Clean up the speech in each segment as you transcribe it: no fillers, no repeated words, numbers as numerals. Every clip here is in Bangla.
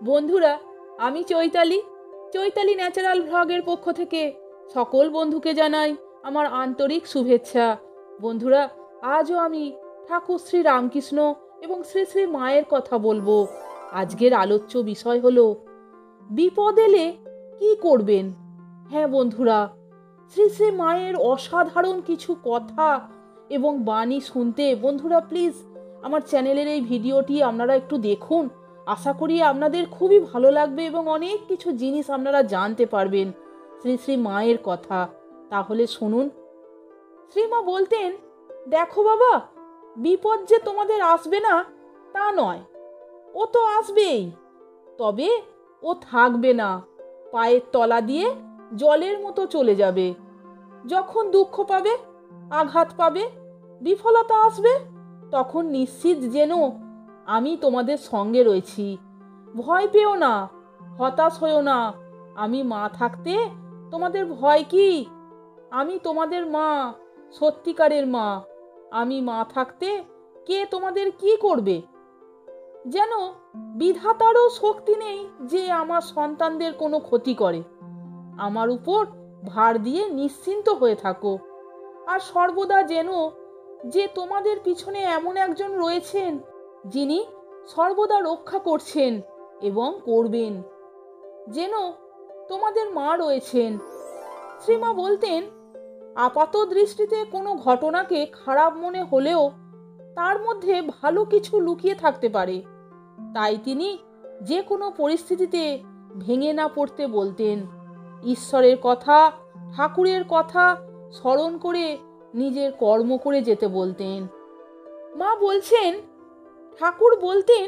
বন্ধুরা, আমি চৈতালি চৈতালি ন্যাচারাল ভ্লগের পক্ষ থেকে সকল বন্ধুকে জানাই আমার আন্তরিক শুভেচ্ছা। বন্ধুরা, আজও আমি ঠাকুর শ্রী রামকৃষ্ণ এবং শ্রী শ্রী মায়ের কথা বলবো। আজকের আলোচ্য বিষয় হলো বিপদ এলে কি করবেন। হ্যাঁ বন্ধুরা, শ্রী শ্রী মায়ের অসাধারণ কিছু কথা এবং বাণী শুনতে বন্ধুরা প্লিজ আমার চ্যানেলের এই ভিডিওটি আপনারা একটু দেখুন। আশা করি আপনাদের খুবই ভালো লাগবে এবং অনেক কিছু জিনিস আপনারা জানতে পারবেন শ্রী শ্রী মায়ের কথা। তাহলে শুনুন। শ্রীমা বলতেন, দেখো বাবা, বিপদ যে তোমাদের আসবে না তা নয়, ও তো আসবেই, তবে ও থাকবে না, পায়ের তলা দিয়ে জলের মতো চলে যাবে। যখন দুঃখ পাবে, আঘাত পাবে, বিফলতা আসবে, তখন নিশ্চিত যেন আমি তোমাদের সঙ্গে রয়েছি। ভয় পেও না, হতাশ হয়েও না। আমি মা থাকতে তোমাদের ভয় কি? আমি তোমাদের মা, সত্যিকারের মা। আমি মা থাকতে কে তোমাদের কি করবে? যেন বিধাতারও শক্তি নেই যে আমার সন্তানদের কোনো ক্ষতি করে। আমার উপর ভার দিয়ে নিশ্চিন্ত হয়ে থাকো। আর সর্বদা যেন যে তোমাদের পিছনে এমন একজন রয়েছেন যিনি সর্বদা রক্ষা করছেন এবং করবেন, যেন তোমাদের মা রয়েছেন। শ্রীমা বলতেন, আপাত দৃষ্টিতে কোনো ঘটনাকে খারাপ মনে হলেও তার মধ্যে ভালো কিছু লুকিয়ে থাকতে পারে। তাই তিনি যে কোনো পরিস্থিতিতে ভেঙে না পড়তে বলতেন। ঈশ্বরের কথা, ঠাকুরের কথা স্মরণ করে নিজের কর্ম করে যেতে বলতেন। মা বলছেন, ঠাকুর বলতেন,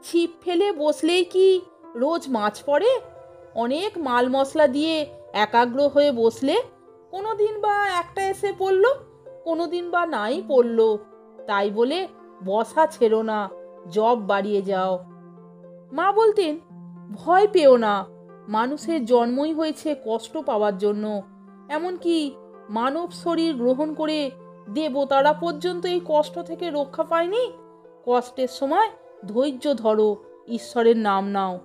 ছিপ ফেলে বসলেই কি রোজ মাছ পড়ে? অনেক মাল মশলা দিয়ে একাগ্র হয়ে বসলে কোনোদিন বা একটা এসে পড়ল, কোনোদিন বা নাই পড়ল। তাই বলে বসা ছেড়ো না, জব বাড়িয়ে যাও। মা বলতেন, ভয় পেও না, মানুষের জন্মই হয়েছে কষ্ট পাওয়ার জন্য। এমনকি মানব শরীর গ্রহণ করে দেবতারা পর্যন্ত এই কষ্ট থেকে রক্ষা পায়নি। কষ্টের সময় ধৈর্য ধরো, ঈশ্বরের নাম নাও।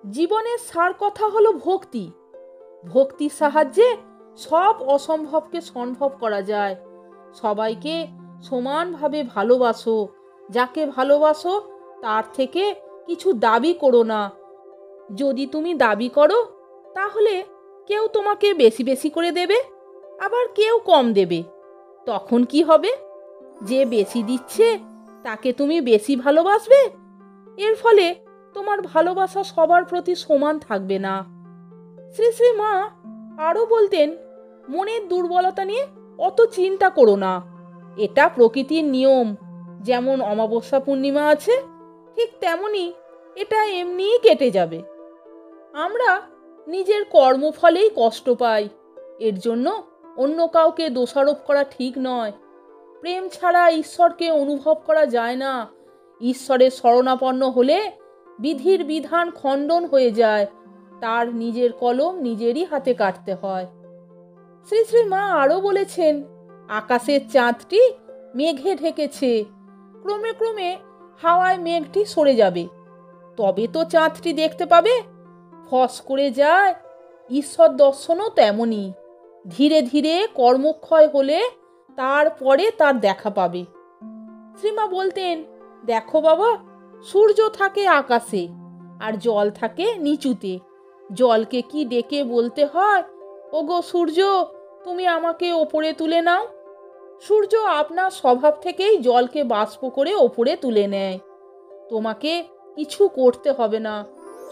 জীবনের সার কথা হলো ভক্তি। ভক্তির সাহায্যে সব অসম্ভবকে সম্ভব করা যায়। সবাইকে সমানভাবে ভালোবাসো। যাকে ভালোবাসো তার থেকে কিছু দাবি করো না। যদি তুমি দাবি করো তাহলে কেউ তোমাকে বেশি বেশি করে দেবে, আবার কেউ কম দেবে। তখন কি হবে? যে বেশি দিচ্ছে তাকে তুমি বেশি ভালোবাসবে। এর ফলে তোমার ভালোবাসা সবার প্রতি সমান থাকবে না। শ্রী শ্রী মা আরও বলতেন, মনের দুর্বলতা নিয়ে অত চিন্তা করো না। এটা প্রকৃতির নিয়ম। যেমন অমাবস্যা পূর্ণিমা আছে, ঠিক তেমনি এটা এমনিই কেটে যাবে। আমরা নিজের কর্মফলেই কষ্ট পাই, এর জন্য অন্য কাউকে দোষারোপ করা ঠিক নয়। প্রেম ছাড়া ঈশ্বরকে অনুভব করা যায় না। ঈশ্বরের শরণাপন্ন হলে বিধির বিধান খণ্ডন হয়ে যায়। তার নিজের কলম নিজেরই হাতে কাটতে হয়। শ্রী শ্রী মা আরও বলেছেন, আকাশের চাঁদটি মেঘে ঢেকেছে, ক্রমে ক্রমে হাওয়ায় মেঘটি সরে যাবে, তবে তো চাঁদটি দেখতে পাবে। ফস করে যায় ঈশ্বর দর্শনও তেমনই। ধীরে ধীরে কর্মক্ষয় হলে তারপরে তার দেখা পাবে। শ্রীমা বলতেন, দেখো বাবা, সূর্য থাকে আকাশে আর জল থাকে নিচুতে। জলকে কি ডেকে বলতে হয়, ওগো সূর্য, তুমি আমাকে ওপরে তুলে নাও? সূর্য আপনার স্বভাব থেকেই জলকে বাষ্প করে ওপরে তুলে নেয়। তোমাকে কিছু করতে হবে না,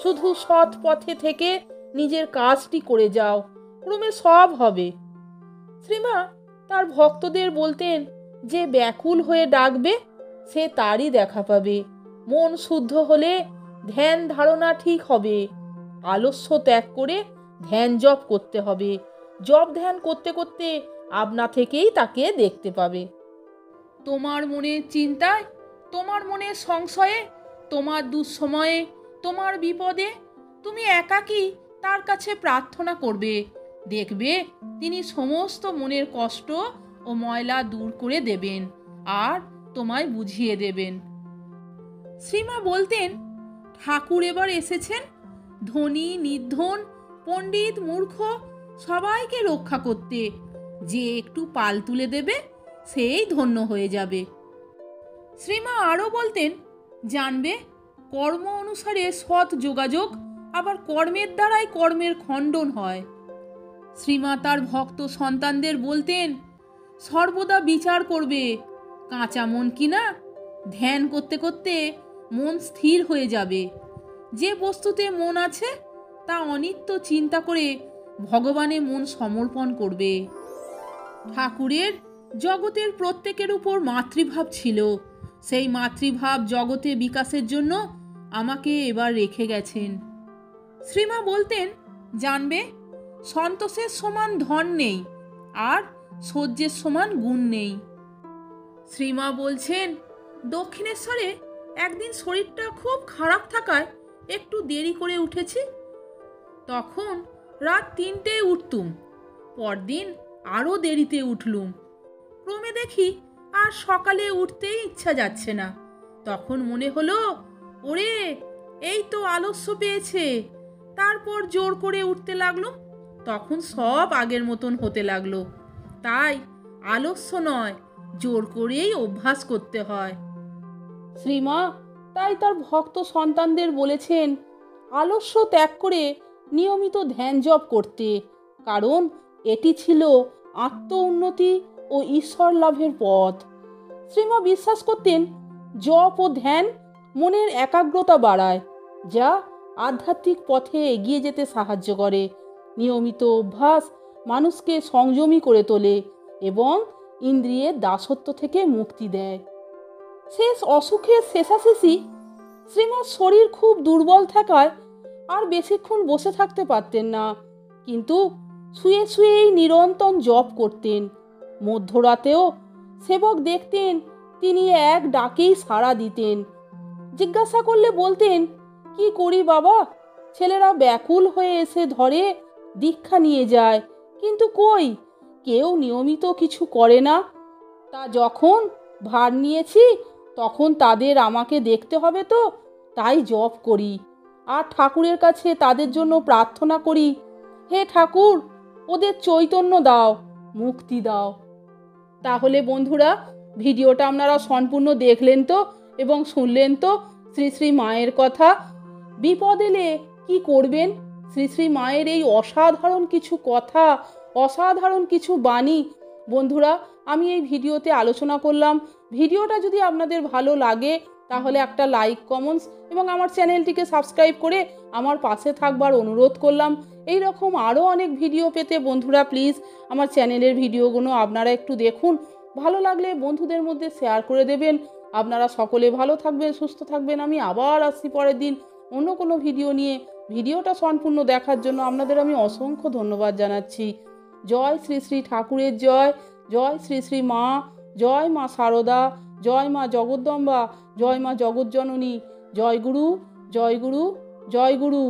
শুধু সৎ পথে থেকে নিজের কাজটি করে যাও, ক্রমে সব হবে। শ্রীমা তার ভক্তদের বলতেন, যে ব্যাকুল হয়ে ডাকবে সে তারই দেখা পাবে। মন শুদ্ধ হলে ধ্যান ধারণা ঠিক হবে। আলস্য ত্যাগ করে ধ্যান জপ করতে হবে। জপ ধ্যান করতে করতে আপনা থেকেই তাকে দেখতে পাবে। তোমার মনের চিন্তায়, তোমার মনের সংশয়ে, তোমার দুঃসময়ে, তোমার বিপদে তুমি একাকী তার কাছে প্রার্থনা করবে। দেখবে তিনি সমস্ত মনের কষ্ট ও ময়লা দূর করে দেবেন আর তোমায় বুঝিয়ে দেবেন। শ্রীমা বলতেন, ঠাকুর এবার এসেছেন ধনী নির্ধন পণ্ডিত মূর্খ সবাইকে রক্ষা করতে। যে একটু পাল তুলে দেবে সেই ধন্য হয়ে যাবে। শ্রীমা আরও বলতেন, জানবে কর্ম অনুসারে সৎ যোগাযোগ, আবার কর্মের দ্বারাই কর্মের খণ্ডন হয়। শ্রীমা তার ভক্ত সন্তানদের বলতেন, সর্বদা বিচার করবে, কাঁচা মন কিনা ধ্যান করতে করতে মন স্থির হয়ে যাবে। যে বস্তুতে মন আছে তা অনিত্য চিন্তা করে ভগবানে মন সমর্পণ করবে। ঠাকুরের জগতের প্রত্যেকের উপর মাতৃভাব ছিল। সেই মাতৃভাব জগতে বিকাশের জন্য আমাকে এবার রেখে গেছেন। শ্রীমা বলতেন, জানবে সন্তোষের সমান ধন নেই, আর সহ্যের সমান গুণ নেই। শ্রীমা বলছেন, দক্ষিণেশ্বরে একদিন শরীরটা খুব খারাপ থাকায় একটু দেরি করে উঠেছি। তখন রাত 3টেয় উঠতুম, পরদিন আরও দেরিতে উঠলুম। ক্রমে দেখি আর সকালে উঠতেই ইচ্ছা যাচ্ছে না। তখন মনে হলো, ওরে এই তো আলস্য পেয়েছে। তারপর জোর করে উঠতে লাগলুম, তখন সব আগের মতন হতে লাগলো। তাই আলস্য নয়, জোর করেই অভ্যাস করতে হয়। শ্রীমা তাই তার ভক্ত সন্তানদের বলেছেন, আলস্য ত্যাগ করে নিয়মিত ধ্যান জপ করতে, কারণ এটি ছিল আত্ম উন্নতি ও ঈশ্বর লাভের পথ। শ্রীমা বিশ্বাস করতেন, জপ ও ধ্যান মনের একাগ্রতা বাড়ায়, যা আধ্যাত্মিক পথে এগিয়ে যেতে সাহায্য করে। নিয়মিত অভ্যাস মানুষকে সংযমী করে তোলে এবং ইন্দ্রিয়ের দাসত্ব থেকে মুক্তি দেয়। শেষ অসুখের শেষাশেষি শ্রীমার শরীর খুব দুর্বল থাকায় আর বেশিক্ষণ বসে থাকতে পারতেন না, কিন্তু শুয়ে শুয়েই নিরন্তর জপ করতেন। মধ্যরাতেও সেবক দেখতেন, তিনি এক ডাকেই সাড়া দিতেন। জিজ্ঞাসা করলে বলতেন, কি করি বাবা, ছেলেরা ব্যাকুল হয়ে এসে ধরে, দীক্ষা নিয়ে যায়, কিন্তু কই কেউ নিয়মিত কিছু করে না। তা যখন ভার নিয়েছি তখন তাদের আমাকে দেখতে হবে তো, তাই জপ করি আর ঠাকুরের কাছে তাদের জন্য প্রার্থনা করি, হে ঠাকুর ওদের চৈতন্য দাও, মুক্তি দাও। তাহলে বন্ধুরা, ভিডিওটা আপনারা সম্পূর্ণ দেখলেন তো এবং শুনলেন তো শ্রী শ্রী মায়ের কথা। বিপদ এলে কি করবেন, শ্রী শ্রী মায়ের এই অসাধারণ কিছু কথা, অসাধারণ কিছু বাণী বন্ধুরা আমি এই ভিডিওতে আলোচনা করলাম। ভিডিওটা যদি আপনাদের ভালো লাগে তাহলে একটা লাইক, কমেন্টস এবং আমার চ্যানেলটিকে সাবস্ক্রাইব করে আমার পাশে থাকবার অনুরোধ করলাম। এই রকম আরও অনেক ভিডিও পেতে বন্ধুরা প্লিজ আমার চ্যানেলের ভিডিওগুলো আপনারা একটু দেখুন। ভালো লাগলে বন্ধুদের মধ্যে শেয়ার করে দেবেন। আপনারা সকলে ভালো থাকবেন, সুস্থ থাকবেন। আমি আবার আসছি পরের দিন অন্য কোনো ভিডিও নিয়ে। ভিডিওটা সম্পূর্ণ দেখার জন্য আপনাদের আমি অসংখ্য ধন্যবাদ জানাচ্ছি। জয় শ্রী শ্রী ঠাকুরের জয়, জয় শ্রী শ্রী মা, জয় মা শারদা, জয় মা জগদ্দম্বা, জয় মা জগজ্জননী, জয় গুরু, জয় গুরু, জয় গুরু।